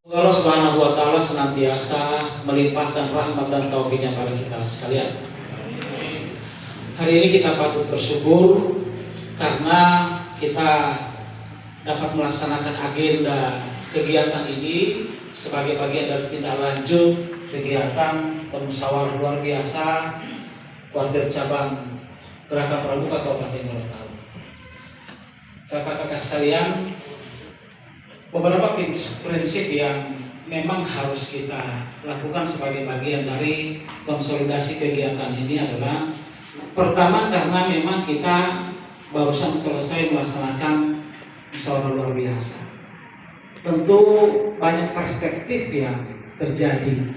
Allah Subhanahu wa taala senantiasa melimpahkan rahmat dan taufiknya pada kita sekalian. Hari ini kita patut bersyukur karena kita dapat melaksanakan agenda kegiatan ini sebagai bagian dari tindak lanjut kegiatan musyawarah luar biasa Kuartir Cabang Gerakan Pramuka Kabupaten Gorontalo. Kakak-kakak sekalian, beberapa prinsip yang memang harus kita lakukan sebagai bagian dari konsolidasi kegiatan ini adalah pertama, karena memang kita barusan selesai melaksanakan musyawarah luar biasa. Tentu banyak perspektif yang terjadi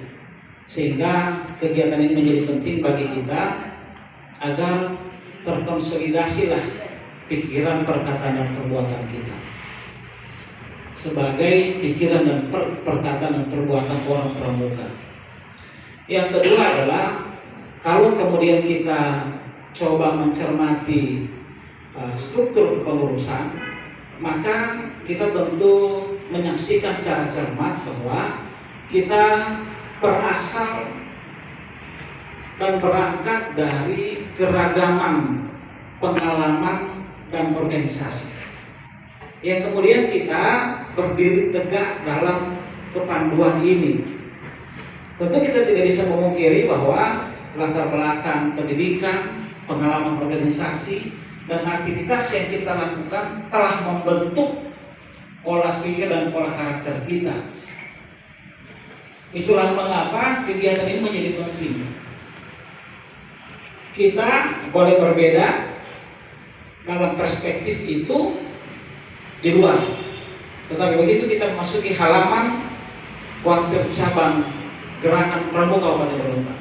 sehingga kegiatan ini menjadi penting bagi kita agar terkonsolidasilah pikiran, perkataan, dan perbuatan kita sebagai pikiran dan perkataan dan perbuatan orang pramuka. Yang kedua adalah kalau kemudian kita coba mencermati struktur pengurusan, maka kita tentu menyaksikan secara cermat bahwa kita berasal dan berangkat dari keragaman pengalaman dan organisasi yang kemudian kita berdiri tegak dalam kepanduan ini. Tentu kita tidak bisa memungkiri bahwa latar belakang pendidikan, pengalaman organisasi, dan aktivitas yang kita lakukan telah membentuk pola pikir dan pola karakter kita. Itulah mengapa kegiatan ini menjadi penting. Kita boleh berbeda dalam perspektif itu di luar, tetapi begitu kita memasuki halaman Kuartir Cabang Gerakan Pramuka Kabupaten Gorontalo,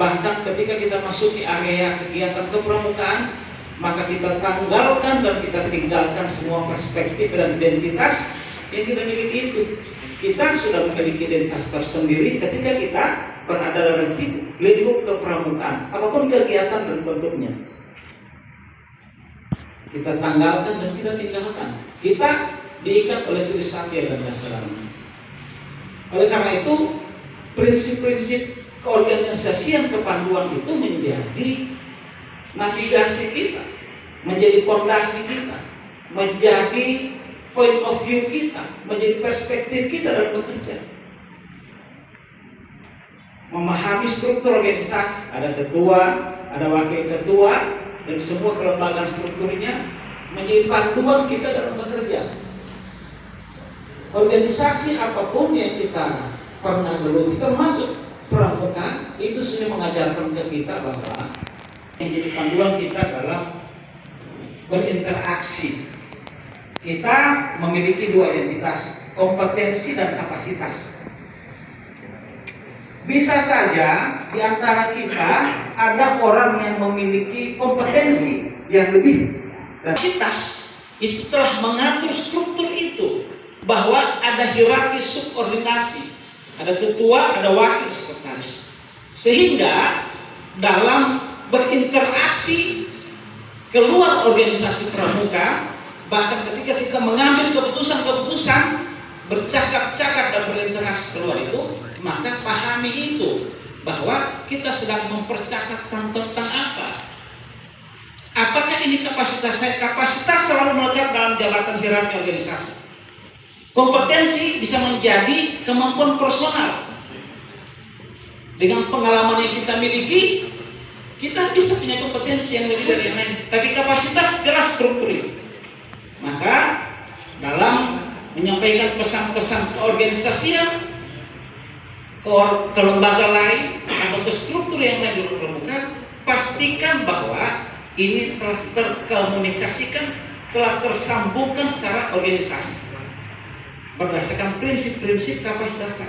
bahkan ketika kita masuki area kegiatan kepramukaan, maka kita tanggalkan dan kita tinggalkan semua perspektif dan identitas yang kita miliki itu. Kita sudah memiliki identitas tersendiri ketika kita berada dalam lingkup kepramukaan, apapun kegiatan dan bentuknya. Kita tanggalkan dan kita tinggalkan. Kita diikat oleh Trisakti dan dasarnya. Oleh karena itu, prinsip-prinsip keorganisasian kepanduan itu menjadi navigasi kita, menjadi fondasi kita, menjadi point of view kita, menjadi perspektif kita dalam bekerja. Memahami struktur organisasi, ada ketua, ada wakil ketua, dan semua kelembagaan strukturnya menjadi panduan kita dalam bekerja. Organisasi apapun yang kita pernah geluti, termasuk pramuka, itu sudah mengajarkan ke kita bahwa yang jadi panduan kita dalam berinteraksi. Kita memiliki dua identitas, kompetensi dan kapasitas. Bisa saja di antara kita ada orang yang memiliki kompetensi yang lebih, dan kapasitas itu telah mengatur struktur itu, bahwa ada hierarki subordinasi, ada ketua, ada wakil sekretaris, sehingga dalam berinteraksi keluar organisasi pramuka, bahkan ketika kita mengambil keputusan-keputusan, bercakap-cakap dan berinteraksi keluar itu, maka pahami itu bahwa kita sedang mempercakapkan tentang apa. Apakah ini kapasitas saya? Kapasitas selalu melekat dalam jabatan hierarki organisasi. Kompetensi bisa menjadi kemampuan personal. Dengan pengalaman yang kita miliki, kita bisa punya kompetensi yang lebih dari yang lain. Tapi kapasitas jelas struktur itu. Maka dalam menyampaikan pesan-pesan keorganisasian ke lembaga lain atau ke struktur yang lain di pramuka, pastikan bahwa ini telah terkomunikasikan, telah tersambungkan secara organisasi berdasarkan prinsip-prinsip kapasitas.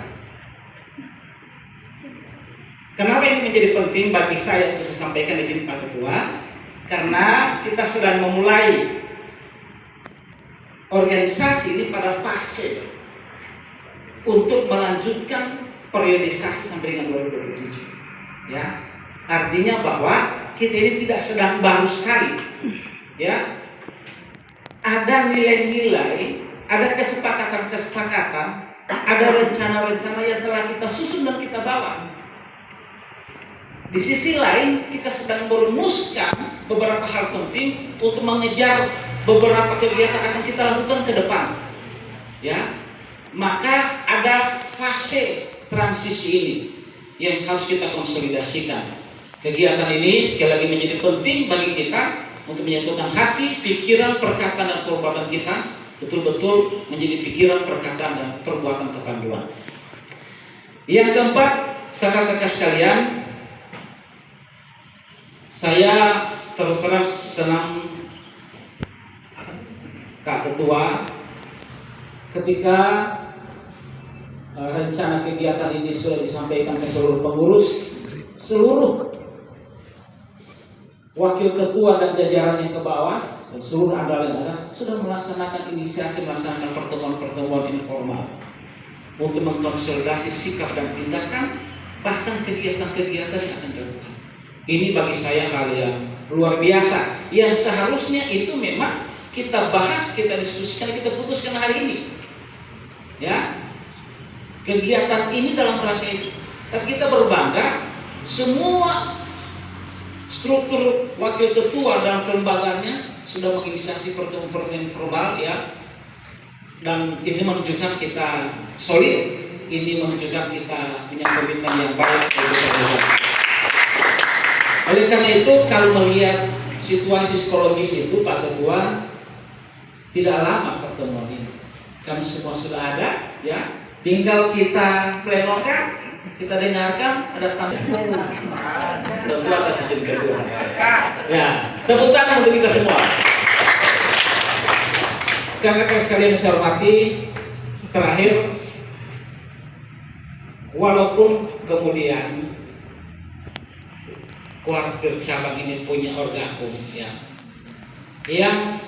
Kenapa ini menjadi penting bagi saya untuk saya sampaikan di sini Pak Ketua? Karena kita sedang memulai organisasi ini pada fase untuk melanjutkan periodisasi sampai dengan 2027. Ya, artinya bahwa kita ini tidak sedang baru sekali. Ya, ada nilai-nilai, ada kesepakatan-kesepakatan ada rencana-rencana yang telah kita susun dan kita bawa. Di sisi lain, kita sedang merumuskan beberapa hal penting untuk mengejar beberapa kegiatan akan kita lakukan ke depan. Ya, maka ada fase transisi ini yang harus kita konsolidasikan. Kegiatan ini sekali lagi menjadi penting bagi kita untuk menyatukan hati, pikiran, perkataan dan perbuatan kita betul-betul menjadi pikiran, perkataan dan perbuatan kepanduan. Yang keempat, kakak-kakak sekalian, saya terus terang senang Kak Ketua ketika rencana kegiatan ini sudah disampaikan ke seluruh pengurus, seluruh wakil ketua dan jajarannya ke bawah, dan seluruh anggota sudah melaksanakan inisiasi melaksanakan pertemuan-pertemuan informal untuk mengkonsolidasi sikap dan tindakan, bahkan kegiatan-kegiatan yang akan dilakukan. Ini bagi saya hal yang luar biasa, yang seharusnya itu memang kita bahas, kita diskusikan, kita putuskan hari ini. Ya, kegiatan ini dalam rangka itu. Tapi kita berbangga, semua struktur wakil ketua dalam kelembagaannya sudah menginisiasi pertemuan-pertemuan informal, ya, dan ini menunjukkan kita solid, ini menunjukkan kita punya komitmen yang baik. Oleh karena itu, kalau melihat situasi psikologis itu, Pak Ketua, tidak lama pertemuan ini, kami semua sudah ada, ya, tinggal kita plenokan, kita dengarkan, ada tanda. Tentu atas izin Ketua. Ya, tepuk tangan untuk kita semua. Kakak-kakak sekalian yang saya hormati, terakhir, walaupun kemudian keluarga cabang ini punya orgakum, ya, yang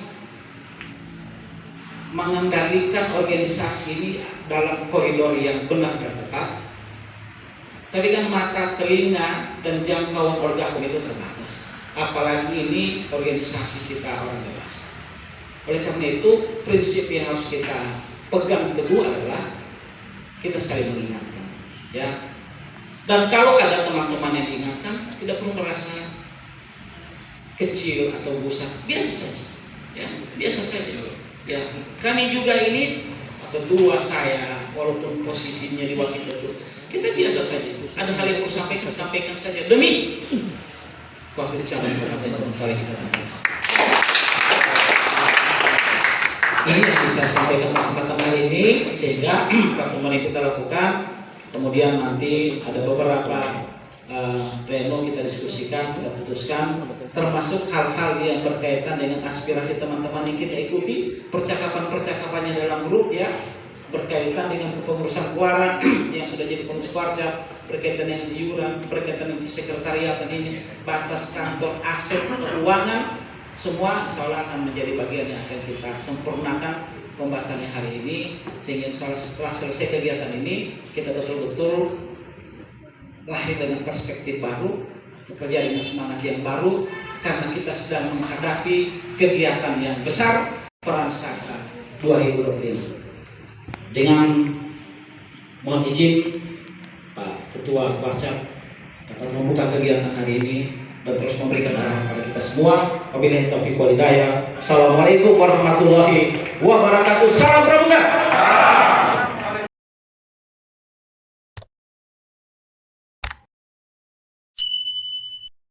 mengendalikan organisasi ini dalam koridor yang benar dan tepat, tapi kan mata, telinga, dan jangkauan orgakum itu terbatas. Apalagi ini organisasi kita orang dewasa. Oleh karena itu, prinsip yang harus kita pegang kedua adalah kita saling mengingatkan, ya. Dan kalau ada teman-teman yang diingatkan, tidak perlu merasa kecil atau bosan, biasa saja, ya, biasa saja. Ya, kami juga ini ketua saya, walaupun posisinya di wakil ketua, kita biasa saja. Ada hal yang perlu sampaikan saja demi wakil calon yang paling kita lakukan. Ini yang bisa sampaikan kesempatan hari ini, sehingga pertemuan yang kita lakukan, kemudian nanti ada beberapa pleno kita diskusikan, kita putuskan, termasuk hal-hal yang berkaitan dengan aspirasi teman-teman yang kita ikuti, percakapan-percakapannya dalam grup, ya, berkaitan dengan kepengurusan Kuaran yang sudah jadi pengurus Kuarcap, berkaitan dengan iuran, berkaitan dengan sekretariatan ini, batas kantor, aset, keuangan, semua insya Allah akan menjadi bagian yang akan kita sempurnakan pembahasannya hari ini, sehingga setelah selesai kegiatan ini kita betul-betul lahir dengan perspektif baru, bekerja dengan semangat yang baru, karena kita sedang menghadapi kegiatan yang besar, Peran Saka 2025. Dengan mohon izin Pak Ketua Kuarcap dapat membuka kegiatan hari ini dan terus memberikan arahan kepada kita semua. Wabillahi taufiq wal hidayah. Assalamualaikum warahmatullahi wabarakatuh. Salam pramuka.